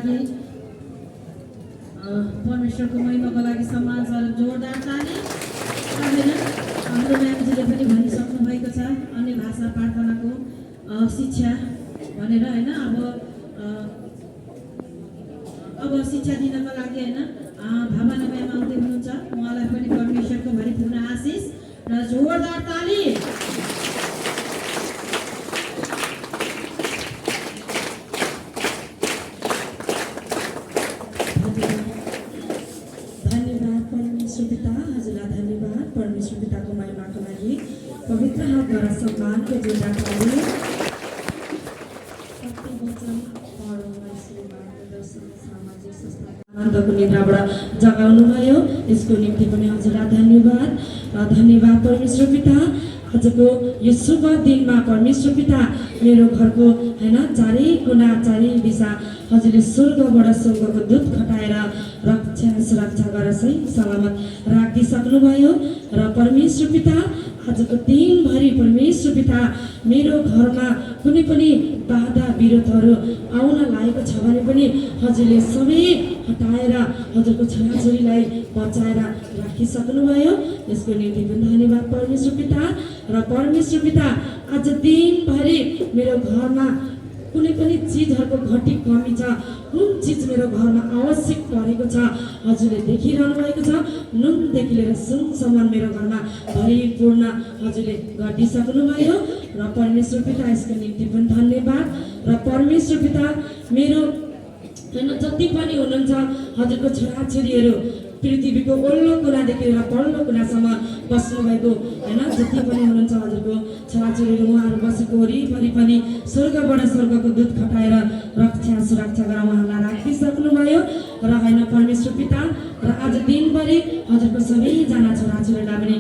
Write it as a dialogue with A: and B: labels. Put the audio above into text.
A: लागि परमेश्वरको महिमाको लागि सम्मान छ। जोरदार ताली। होइन हाम्रो म्यामजीले पनि भनिसक्नु भएको छ अन्य भाषा प्रार्थनाको शिक्षा भनेर होइन। अब शिक्षा दिनको लागि होइन भावना म्याम आउँदै हुनुहुन्छ। उहाँलाई पनि परमेश्वरको भरिपूर्ण आशिष र जोरदार ताली।
B: धन्यवाद परमेश्वर पिता। हजुरलाई धन्यवाद परमेश्वर पिताको महिमाको लागि पवित्र हातद्वारा सम्मानको जोरदार ताली। आनन्दको निद्राबाट जगाउनुभयो यसको निम्ति पनि हजुरलाई धन्यवाद। धन्यवाद परमेश्वर पिता। आजको यो शुभ दिनमा परमेश्वर पिता मेरो घरको होइन चारै कुना चारै दिशा हजुरले स्वर्गबाट स्वर्गको दूत खटाएर रक्षा सुरक्षा गरेर सही सलामत राखिदिइसक्नुभयो। र परमेश्वर पिता आजको दिनभरि परमेश्वर पिता मेरो घरमा कुनै पनि बाधा विरोधहरू आउन लागेको छ भने पनि हजुरले सबै हटाएर हजुरको छोराछोरीलाई बचाएर राखिसक्नुभयो। यसको निम्ति पनि धन्यवाद परमेश्वर पिता। र परमेश्वर पिता आज दिनभरि मेरो घरमा कुनै पनि चिजहरूको घटी कमी छ, कुन चिज मेरो घरमा आवश्यक परेको छ हजुरले देखिरहनु भएको छ। नुनदेखि लिएर सुनसम्म मेरो घरमा भरिपूर्ण हजुरले गरिदिइसक्नुभयो। र परमेश्वर पिता यसको निम्ति पनि धन्यवाद। र परमेश्वर पिता मेरो होइन जति पनि हुनुहुन्छ हजुरको छोराछोरीहरू पृथ्वीको ओल्लो कुनादेखि लिएर पल्लो कुनासम्म बस्नुभएको होइन जति पनि हुनुहुन्छ हजुरको छोराछोरीहरू उहाँहरू बसेको वरिपरि पनि स्वर्गबाट स्वर्गको दूत खटाएर रक्षा सुरक्षा गरेर उहाँलाई राखिसक्नुभयो। र होइन परमेश्वर पिता र आज दिनभरि हजुरको सबैजना छोराछोरीलाई पनि